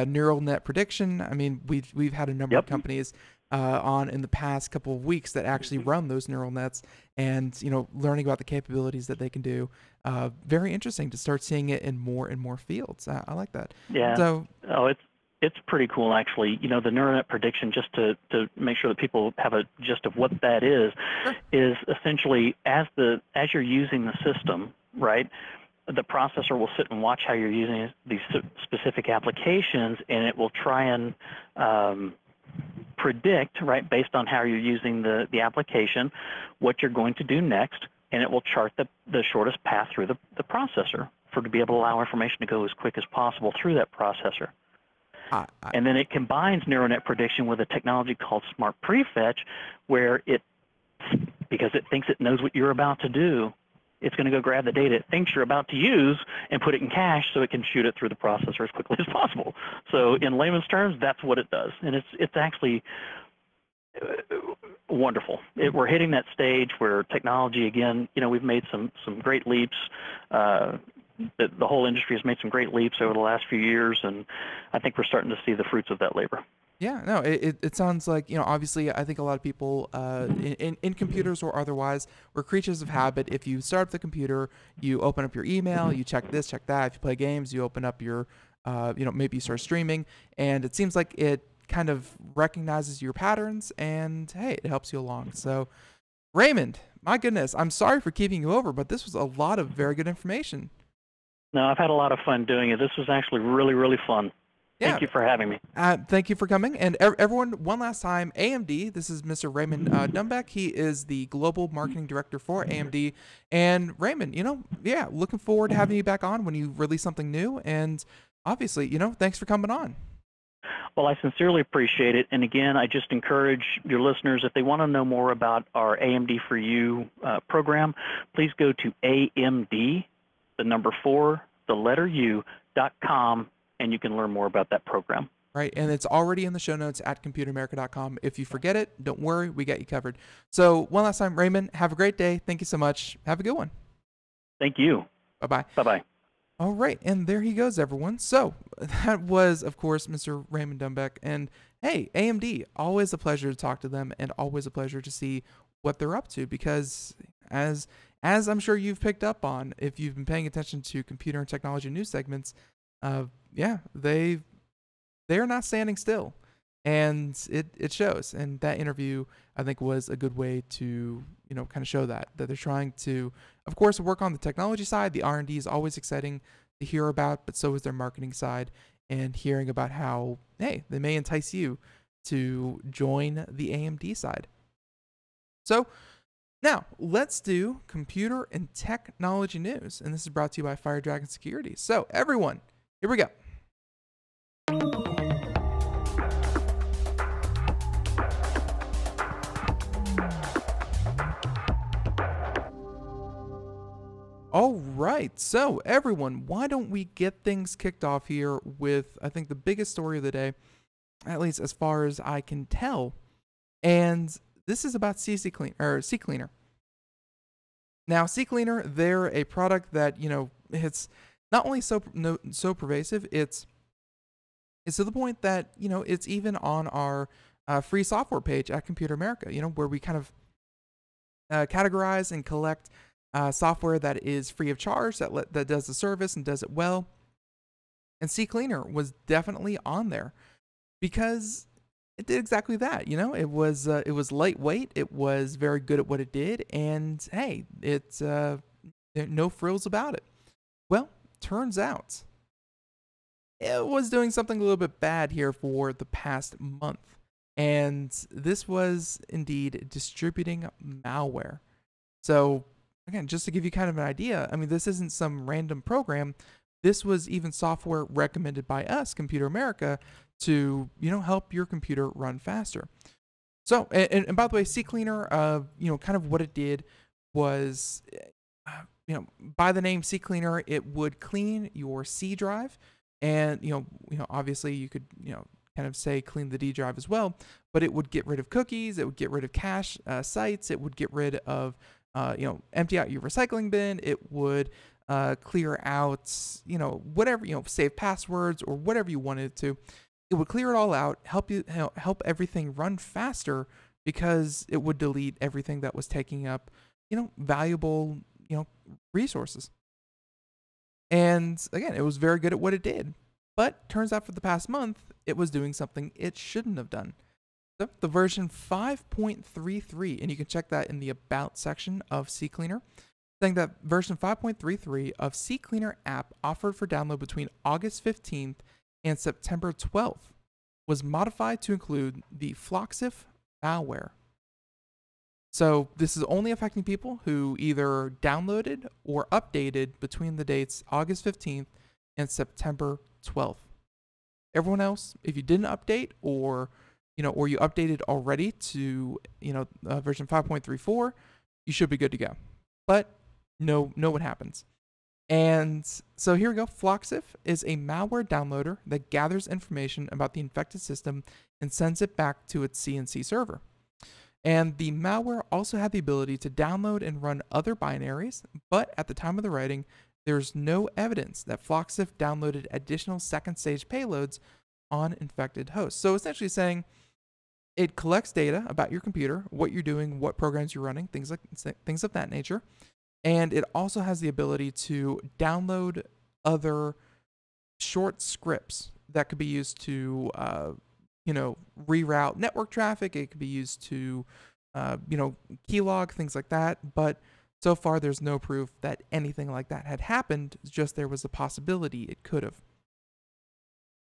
neural net prediction. I mean, we've had a number of companies on in the past couple of weeks that actually run those neural nets, and learning about the capabilities that they can do. Very interesting to start seeing it in more and more fields. I like that. Yeah. So it's pretty cool, actually. The neural net prediction, just to make sure that people have a gist of what that is essentially as you're using the system, right? The processor will sit and watch how you're using these specific applications, and it will try and predict, right, based on how you're using the application, what you're going to do next, and it will chart the shortest path through the processor to be able to allow information to go as quick as possible through that processor. And then it combines neural net prediction with a technology called Smart Prefetch, where because it thinks it knows what you're about to do, it's going to go grab the data it thinks you're about to use and put it in cache so it can shoot it through the processor as quickly as possible. So in layman's terms, that's what it does. And it's actually wonderful. We're hitting that stage where technology, again, we've made some great leaps. The whole industry has made some great leaps over the last few years, and I think we're starting to see the fruits of that labor. Yeah, no, it sounds like, obviously I think a lot of people in computers or otherwise, we're creatures of habit. If you start up the computer, you open up your email, you check this, check that. If you play games, you open up your, maybe you start streaming, and it seems like it kind of recognizes your patterns, and hey, it helps you along. So, Raymond, my goodness, I'm sorry for keeping you over, but this was a lot of very good information. No, I've had a lot of fun doing it. This was actually really, really fun. Yeah. Thank you for having me. Thank you for coming. And everyone, one last time, AMD, this is Mr. Raymond Dumbeck. He is the Global Marketing Director for AMD. And Raymond, looking forward to having you back on when you release something new. And obviously, thanks for coming on. Well, I sincerely appreciate it. And again, I just encourage your listeners, if they want to know more about our AMD For You program, please go to AMD, the number 4, the letter U.com, and you can learn more about that program. Right, and it's already in the show notes at computeramerica.com. If you forget it, don't worry, we got you covered. So one last time, Raymond, have a great day. Thank you so much. Have a good one. Thank you. Bye-bye. Bye-bye. All right, and there he goes, everyone. So that was, of course, Mr. Raymond Dumbeck. And hey, AMD, always a pleasure to talk to them and always a pleasure to see what they're up to, because as I'm sure you've picked up on, if you've been paying attention to computer and technology news segments, they're not standing still, and it shows. And that interview, I think, was a good way to kind of show that they're trying to, of course, work on the technology side. The R&D is always exciting to hear about, but so is their marketing side, and hearing about how they may entice you to join the AMD side. So now let's do computer and technology news, and this is brought to you by Fire Dragon Security. So everyone, here we go. All right, so everyone, why don't we get things kicked off here with, I think, the biggest story of the day, at least as far as I can tell, and this is about CCleaner. Now, CCleaner, they're a product that it's not only so pervasive, it's to the point that it's even on our free software page at Computer America, where we kind of categorize and collect software that is free of charge, that does the service and does it well. And CCleaner was definitely on there because it did exactly that. It was lightweight, it was very good at what it did, and hey, it's no frills about it. Well, turns out it was doing something a little bit bad here for the past month, and this was indeed distributing malware. So again, just to give you kind of an idea, I mean, this isn't some random program. This was even software recommended by us, Computer America, to help your computer run faster. So, and by the way, CCleaner, kind of what it did was, by the name CCleaner, it would clean your C drive, and obviously you could kind of say clean the D drive as well, but it would get rid of cookies, it would get rid of cache sites, it would get rid of empty out your recycling bin. It would clear out, whatever, save passwords or whatever you wanted to. It would clear it all out, help everything run faster, because it would delete everything that was taking up, valuable, resources. And again, it was very good at what it did. But turns out for the past month, it was doing something it shouldn't have done. So the version 5.33, and you can check that in the About section of CCleaner, saying that version 5.33 of CCleaner app offered for download between August 15th and September 12th was modified to include the Floxif malware. So this is only affecting people who either downloaded or updated between the dates August 15th and September 12th. Everyone else, if you didn't update or you updated already to, version 5.34, you should be good to go. But know what happens. And so here we go. Floxif is a malware downloader that gathers information about the infected system and sends it back to its CNC server. And the malware also had the ability to download and run other binaries, but at the time of the writing, there's no evidence that Floxif downloaded additional second stage payloads on infected hosts. So essentially saying, it collects data about your computer, what you're doing, what programs you're running, things of that nature. And it also has the ability to download other short scripts that could be used to, reroute network traffic. It could be used to, keylog, things like that. But so far, there's no proof that anything like that had happened. It's just there was a possibility it could have.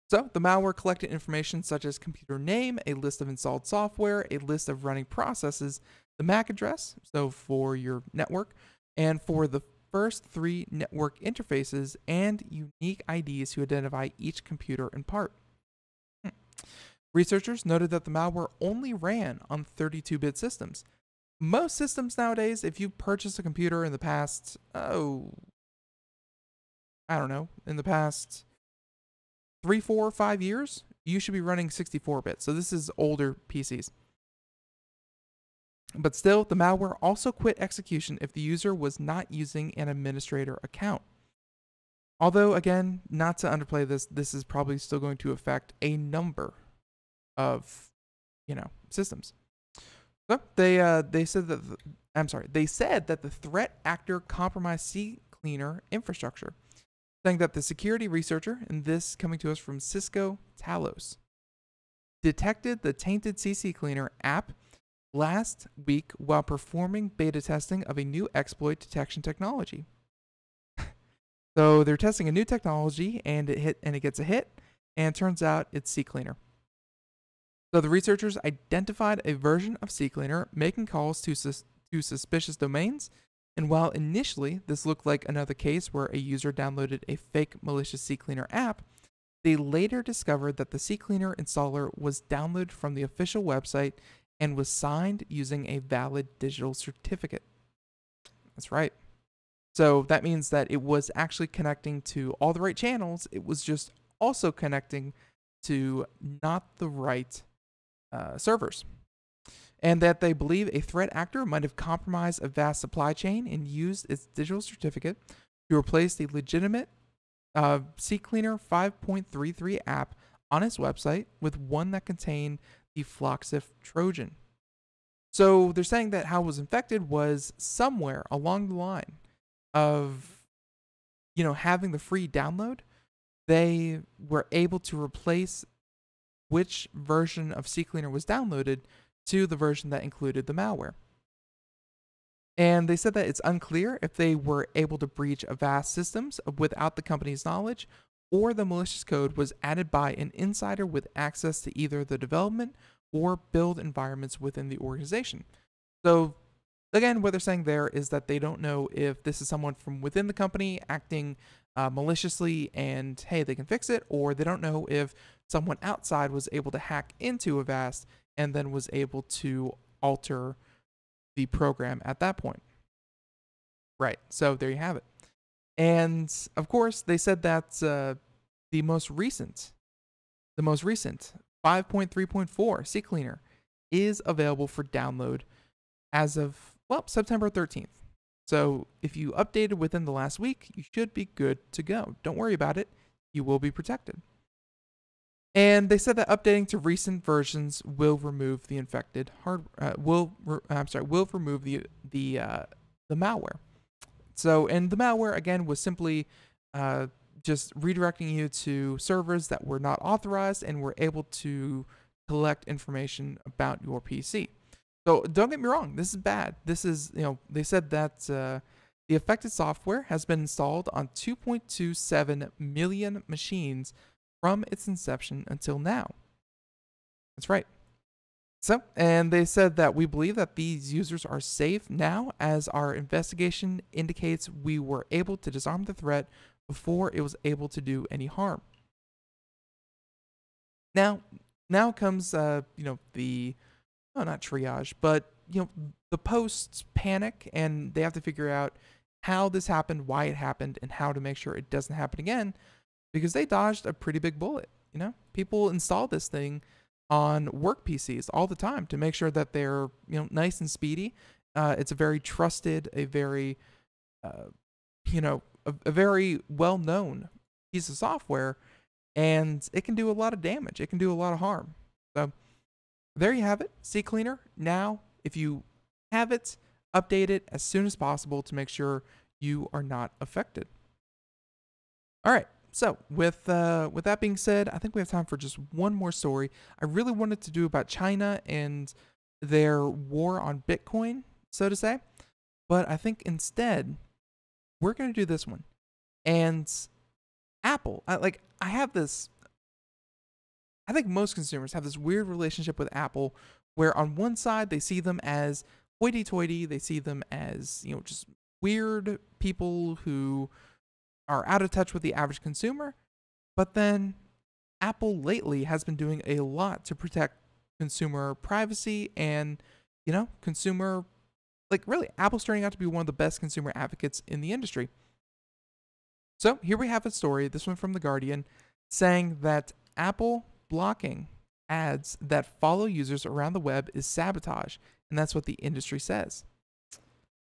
So the malware collected information such as computer name, a list of installed software, a list of running processes, the MAC address, so for your network, and for the first 3 network interfaces, and unique IDs to identify each computer in part. Researchers noted that the malware only ran on 32-bit systems. Most systems nowadays, if you purchase a computer in the past, in the past 3, 4, 5 years, you should be running 64-bit. So this is older PCs. But still, the malware also quit execution if the user was not using an administrator account. Although, again, not to underplay this, this is probably still going to affect a number of, systems. So they said that the threat actor compromised CCleaner infrastructure, saying that the security researcher, and this coming to us from Cisco Talos, detected the tainted CCleaner app last week while performing beta testing of a new exploit detection technology. So they're testing a new technology, and it gets a hit, and it turns out it's CCleaner. So the researchers identified a version of CCleaner making calls to suspicious domains, and while initially this looked like another case where a user downloaded a fake malicious CCleaner app, they later discovered that the CCleaner installer was downloaded from the official website and was signed using a valid digital certificate. That's right. So that means that it was actually connecting to all the right channels. It was just also connecting to not the right servers. And that they believe a threat actor might have compromised a vast supply chain and used its digital certificate to replace the legitimate CCleaner 5.33 app on its website with one that contained the Floxif Trojan. So they're saying that how it was infected was somewhere along the line of, having the free download. They were able to replace which version of CCleaner was downloaded to the version that included the malware. And they said that it's unclear if they were able to breach vast systems without the company's knowledge, or the malicious code was added by an insider with access to either the development or build environments within the organization. So again, what they're saying there is that they don't know if this is someone from within the company acting maliciously and, hey, they can fix it, or they don't know if someone outside was able to hack into Avast and then was able to alter the program at that point. Right, so there you have it. And of course, they said that the most recent 5.3.4 CCleaner is available for download as of, September 13th. So if you updated within the last week, you should be good to go. Don't worry about it. You will be protected. And they said that updating to recent versions will remove the infected will remove the malware. So, and the malware again was simply just redirecting you to servers that were not authorized and were able to collect information about your PC. So don't get me wrong, this is bad. This is, they said that the affected software has been installed on 2.27 million machines from its inception until now. That's right. So, and they said that we believe that these users are safe now, as our investigation indicates we were able to disarm the threat before it was able to do any harm. Now comes, not triage, but, the post panic, and they have to figure out how this happened, why it happened, and how to make sure it doesn't happen again, because they dodged a pretty big bullet. People install this thing on work PCs all the time to make sure that they're, nice and speedy. It's a very trusted, a very, a very well-known piece of software, and it can do a lot of damage. It can do a lot of harm. So there you have it, CCleaner. Now, if you have it, update it as soon as possible to make sure you are not affected. All right. So with that being said, I think we have time for just one more story. I really wanted to do about China and their war on Bitcoin, so to say, but I think instead we're going to do this one. And Apple, I have this I think most consumers have this weird relationship with Apple where on one side they see them as hoity-toity, they see them as, just weird people who are out of touch with the average consumer, but then Apple lately has been doing a lot to protect consumer privacy and, consumer, really, Apple's turning out to be one of the best consumer advocates in the industry. So here we have a story, this one from The Guardian, saying that Apple blocking ads that follow users around the web is sabotage, and that's what the industry says.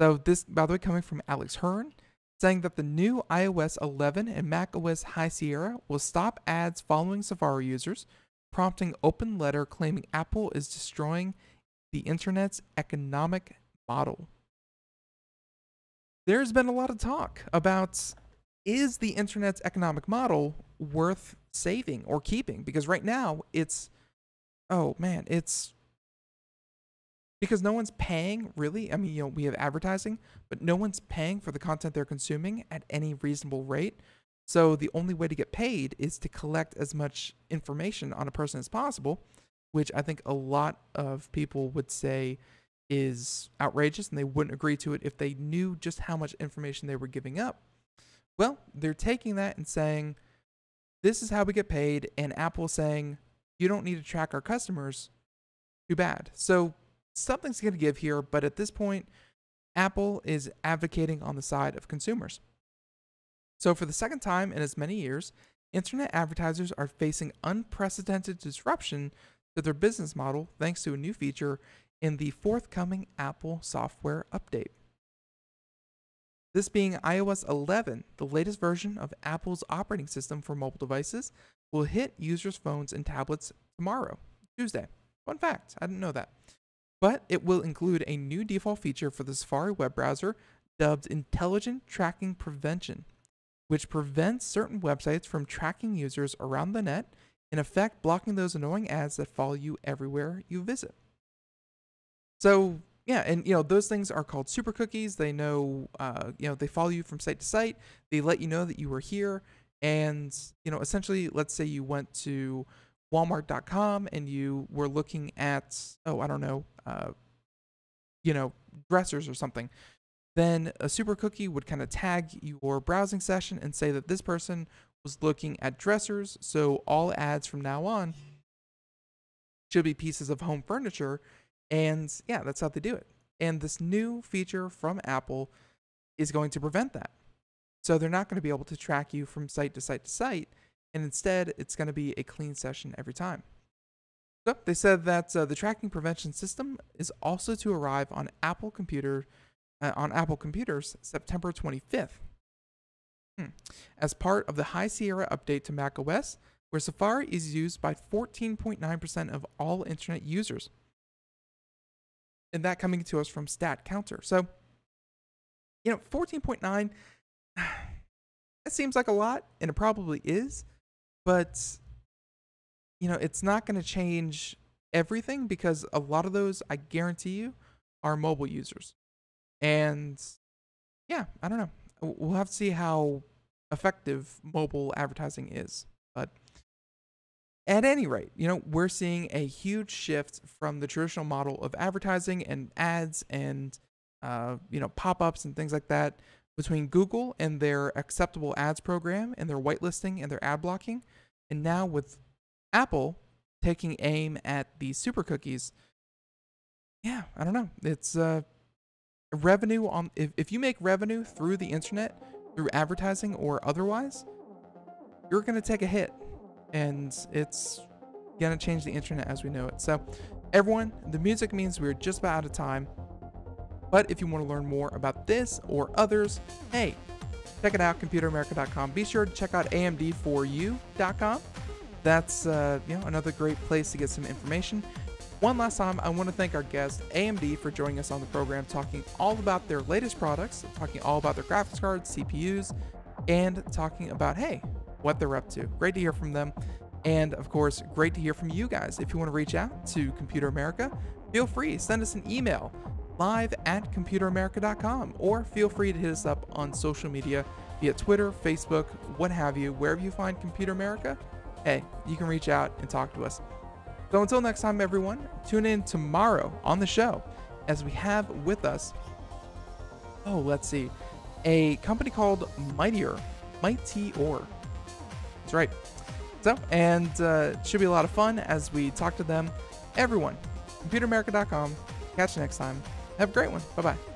So this, by the way, coming from Alex Hearn, saying that the new iOS 11 and macOS High Sierra will stop ads following Safari users, prompting open letter claiming Apple is destroying the internet's economic model. There's been a lot of talk about, is the internet's economic model worth saving or keeping? Because right now it's because no one's paying, really. I mean, we have advertising, but no one's paying for the content they're consuming at any reasonable rate. So the only way to get paid is to collect as much information on a person as possible, which I think a lot of people would say is outrageous, and they wouldn't agree to it if they knew just how much information they were giving up. Well, they're taking that and saying, this is how we get paid, and Apple saying, you don't need to track our customers. Too bad. So something's going to give here, but at this point, Apple is advocating on the side of consumers. So for the second time in as many years, internet advertisers are facing unprecedented disruption to their business model thanks to a new feature in the forthcoming Apple software update. This being iOS 11, the latest version of Apple's operating system for mobile devices, will hit users' phones and tablets tomorrow, Tuesday. Fun fact, I didn't know that. But it will include a new default feature for the Safari web browser dubbed Intelligent Tracking Prevention, which prevents certain websites from tracking users around the net, in effect blocking those annoying ads that follow you everywhere you visit. So, yeah, and those things are called super cookies. They know, they follow you from site to site. They let you know that you were here. And, essentially, let's say you went to Walmart.com and you were looking at, dressers or something. Then a super cookie would kind of tag your browsing session and say that this person was looking at dressers. So all ads from now on should be pieces of home furniture. And yeah, that's how they do it. And this new feature from Apple is going to prevent that. So they're not going to be able to track you from site to site to site. And instead, it's going to be a clean session every time. So they said that the tracking prevention system is also to arrive on Apple computers September 25th. As part of the High Sierra update to macOS, where Safari is used by 14.9% of all internet users. And that coming to us from StatCounter. So, 14.9, it seems like a lot, and it probably is, but, it's not going to change everything because a lot of those, I guarantee you, are mobile users. And, yeah, I don't know. We'll have to see how effective mobile advertising is. But at any rate, we're seeing a huge shift from the traditional model of advertising and ads and, pop-ups and things like that between Google and their acceptable ads program and their whitelisting and their ad blocking. And now with Apple taking aim at the super cookies, yeah, I don't know. It's revenue on, if you make revenue through the internet, through advertising or otherwise, you're going to take a hit. And it's going to change the internet as we know it. So, everyone, the music means we're just about out of time. But if you want to learn more about this or others, hey, check it out, computeramerica.com. Be sure to check out AMD4U.com. That's another great place to get some information. One last time, I want to thank our guest, AMD, for joining us on the program, talking all about their latest products, talking all about their graphics cards, CPUs, and talking about, hey, what they're up to. Great to hear from them. And of course, great to hear from you guys. If you want to reach out to Computer America, feel free, send us an email, live@computeramerica.com, or feel free to hit us up on social media via Twitter, Facebook, what have you. Wherever you find Computer America, hey, you can reach out and talk to us. So until next time, everyone, tune in tomorrow on the show as we have with us, let's see, a company called Mightior. That's right. So, and it should be a lot of fun as we talk to them. Everyone, computeramerica.com. Catch you next time. Have a great one. Bye-bye.